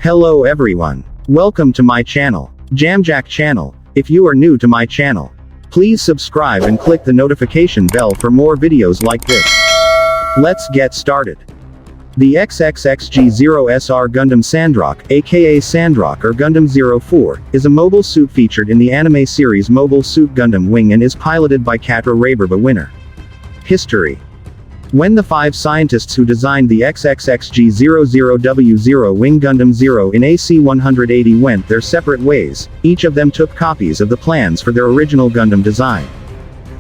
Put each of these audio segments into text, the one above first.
Hello everyone. Welcome to my channel, JamJac channel. If you are new to my channel, please subscribe and click the notification bell for more videos like this. Let's get started. The XXXG-00SR Gundam Sandrock, aka Sandrock or Gundam Zero 4, is a mobile suit featured in the anime series Mobile Suit Gundam Wing and is piloted by Quatre Raberba Winner. History. When the 5 scientists who designed the XXXG-00W0 Wing Gundam Zero in AC-180 went their separate ways, each of them took copies of the plans for their original Gundam design.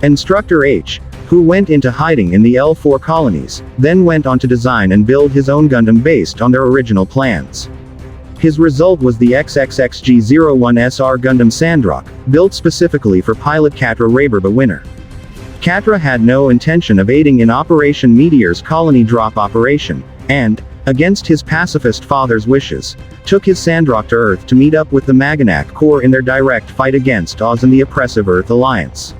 Instructor H, who went into hiding in the L4 colonies, then went on to design and build his own Gundam based on their original plans. His result was the XXXG-01SR Gundam Sandrock, built specifically for pilot Quatre Raberba Winner. Quatre had no intention of aiding in Operation Meteor's colony drop operation, and, against his pacifist father's wishes, took his Sandrock to Earth to meet up with the Maganac Corps in their direct fight against Oz and the oppressive Earth Alliance.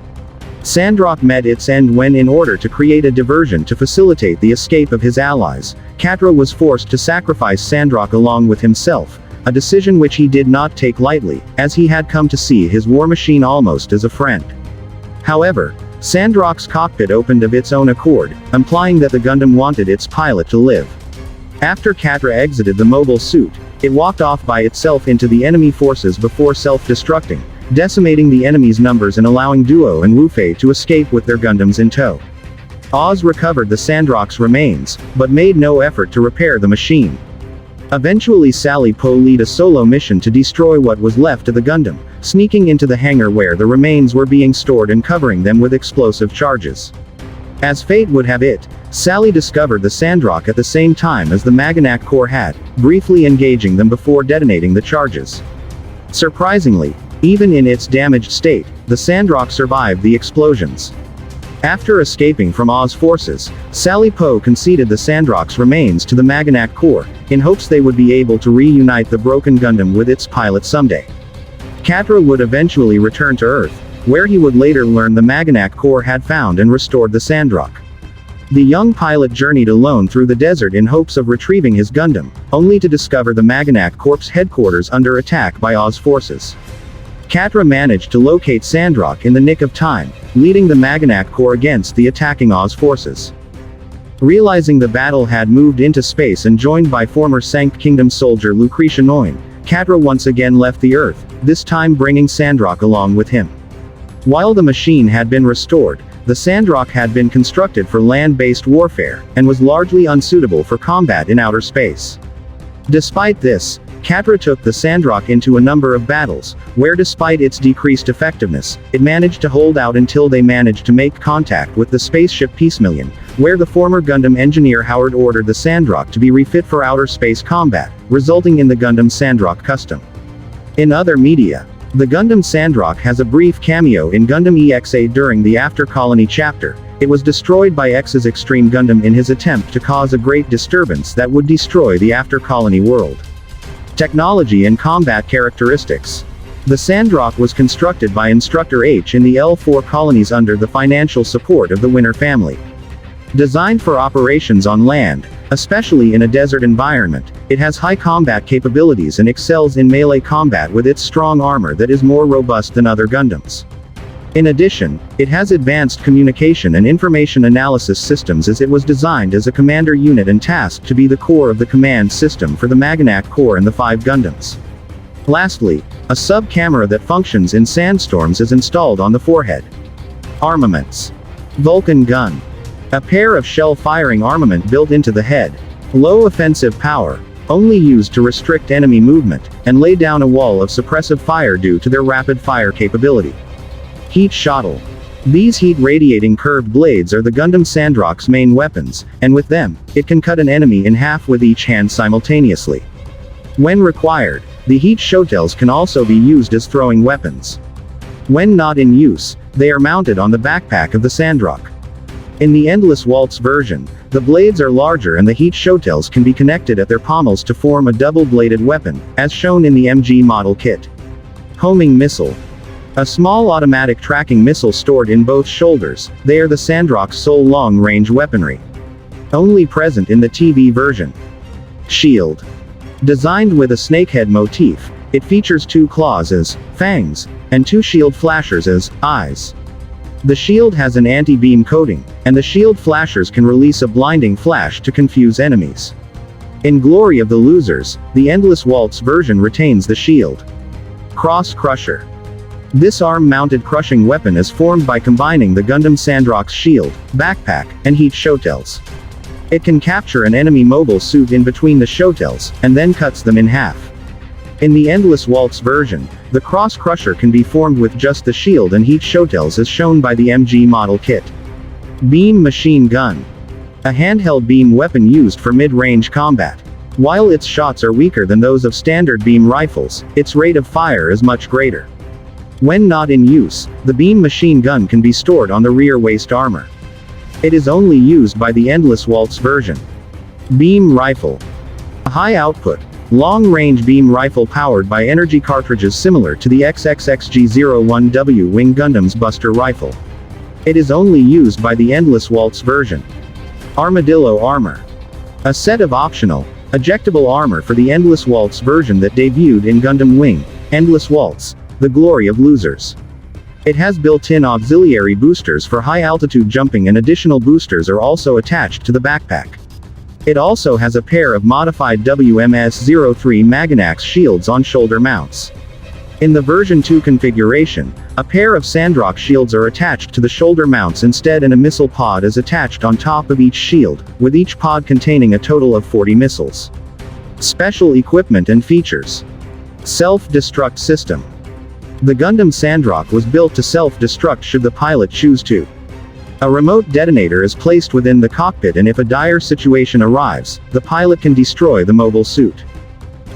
Sandrock met its end when, in order to create a diversion to facilitate the escape of his allies, Quatre was forced to sacrifice Sandrock along with himself, a decision which he did not take lightly, as he had come to see his war machine almost as a friend. However, Sandrock's cockpit opened of its own accord, implying that the Gundam wanted its pilot to live. After Quatre exited the mobile suit, it walked off by itself into the enemy forces before self-destructing, decimating the enemy's numbers and allowing Duo and Wufei to escape with their Gundams in tow. Oz recovered the Sandrock's remains, but made no effort to repair the machine. Eventually Sally Po led a solo mission to destroy what was left of the Gundam, sneaking into the hangar where the remains were being stored and covering them with explosive charges. As fate would have it, Sally discovered the Sandrock at the same time as the Maganac Corps had, briefly engaging them before detonating the charges. Surprisingly, even in its damaged state, the Sandrock survived the explosions. After escaping from Oz forces, Sally Po conceded the Sandrock's remains to the Maganac Corps, in hopes they would be able to reunite the broken Gundam with its pilot someday. Quatre would eventually return to Earth, where he would later learn the Maganac Corps had found and restored the Sandrock. The young pilot journeyed alone through the desert in hopes of retrieving his Gundam, only to discover the Maganac Corps headquarters under attack by Oz forces. Quatre managed to locate Sandrock in the nick of time, leading the Maganac Corps against the attacking Oz forces. Realizing the battle had moved into space and joined by former Sanct Kingdom soldier Lucretia Noin, Quatre once again left the Earth, this time bringing Sandrock along with him. While the machine had been restored, the Sandrock had been constructed for land-based warfare, and was largely unsuitable for combat in outer space. Despite this, Quatre took the Sandrock into a number of battles, where despite its decreased effectiveness, it managed to hold out until they managed to make contact with the spaceship Peacemillion, where the former Gundam engineer Howard ordered the Sandrock to be refit for outer space combat, resulting in the Gundam Sandrock Custom. In other media, the Gundam Sandrock has a brief cameo in Gundam EXA during the After Colony chapter. It was destroyed by X's Extreme Gundam in his attempt to cause a great disturbance that would destroy the After Colony world. Technology and combat characteristics. The Sandrock was constructed by Instructor H in the L4 colonies under the financial support of the Winner family. Designed for operations on land, especially in a desert environment, it has high combat capabilities and excels in melee combat with its strong armor that is more robust than other Gundams. In addition, it has advanced communication and information analysis systems as it was designed as a commander unit and tasked to be the core of the command system for the Maganac Corps and the 5 Gundams. Lastly, a sub-camera that functions in sandstorms is installed on the forehead. Armaments. Vulcan gun. A pair of shell-firing armament built into the head. Low offensive power, only used to restrict enemy movement, and lay down a wall of suppressive fire due to their rapid fire capability. Heat shuttle. These heat-radiating curved blades are the Gundam Sandrock's main weapons, and with them, it can cut an enemy in half with each hand simultaneously. When required, the heat shotels can also be used as throwing weapons. When not in use, they are mounted on the backpack of the Sandrock. In the Endless Waltz version, the blades are larger and the heat shotels can be connected at their pommels to form a double-bladed weapon, as shown in the MG model kit. Homing missile. A small automatic tracking missile stored in both shoulders, they are the Sandrock's sole long-range weaponry. Only present in the TV version. Shield. Designed with a snakehead motif, it features 2 claws as fangs, and 2 shield flashers as eyes. The shield has an anti-beam coating, and the shield flashers can release a blinding flash to confuse enemies. In Glory of the Losers, the Endless Waltz version retains the shield. Cross Crusher. This arm-mounted crushing weapon is formed by combining the Gundam Sandrock's shield, backpack, and heat shotels. It can capture an enemy mobile suit in between the shotels, and then cuts them in half. In the Endless Waltz version, the Cross Crusher can be formed with just the shield and heat shotels as shown by the MG model kit. Beam Machine Gun. A handheld beam weapon used for mid-range combat. While its shots are weaker than those of standard beam rifles, its rate of fire is much greater. When not in use, the beam machine gun can be stored on the rear waist armor. It is only used by the Endless Waltz version. Beam Rifle. A high-output, long-range beam rifle powered by energy cartridges similar to the XXXG-01W Wing Gundam's Buster Rifle. It is only used by the Endless Waltz version. Armadillo Armor. A set of optional, ejectable armor for the Endless Waltz version that debuted in Gundam Wing, Endless Waltz, The Glory of Losers. It has built-in auxiliary boosters for high-altitude jumping, and additional boosters are also attached to the backpack. It also has a pair of modified WMS-03 Maganac shields on shoulder mounts. In the version 2 configuration, a pair of Sandrock shields are attached to the shoulder mounts instead, and a missile pod is attached on top of each shield, with each pod containing a total of 40 missiles. Special equipment and features. Self-destruct system. The Gundam Sandrock was built to self-destruct should the pilot choose to. A remote detonator is placed within the cockpit, and if a dire situation arrives, the pilot can destroy the mobile suit.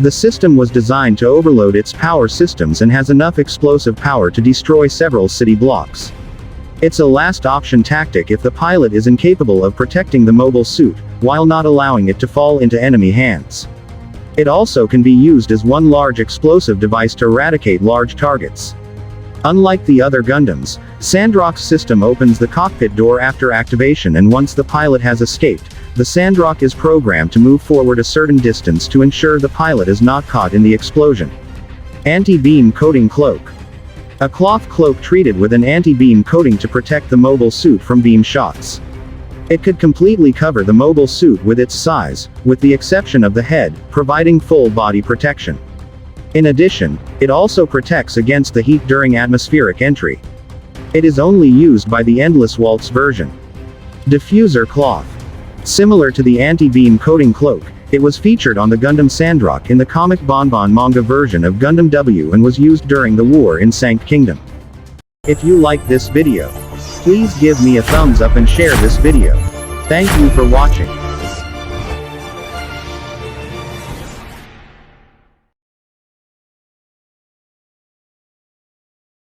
The system was designed to overload its power systems and has enough explosive power to destroy several city blocks. It's a last option tactic if the pilot is incapable of protecting the mobile suit, while not allowing it to fall into enemy hands. It also can be used as one large explosive device to eradicate large targets. Unlike the other Gundams, Sandrock's system opens the cockpit door after activation, and once the pilot has escaped, the Sandrock is programmed to move forward a certain distance to ensure the pilot is not caught in the explosion. Anti-beam coating cloak. A cloth cloak treated with an anti-beam coating to protect the mobile suit from beam shots. It could completely cover the mobile suit with its size, with the exception of the head, providing full body protection. In addition, it also protects against the heat during atmospheric entry. It is only used by the Endless Waltz version. Diffuser cloth. Similar to the anti-beam coating cloak, it was featured on the Gundam Sandrock in the comic Bonbon manga version of Gundam W and was used during the war in Sanct Kingdom. If you like this video, please give me a thumbs up and share this video. Thank you for watching.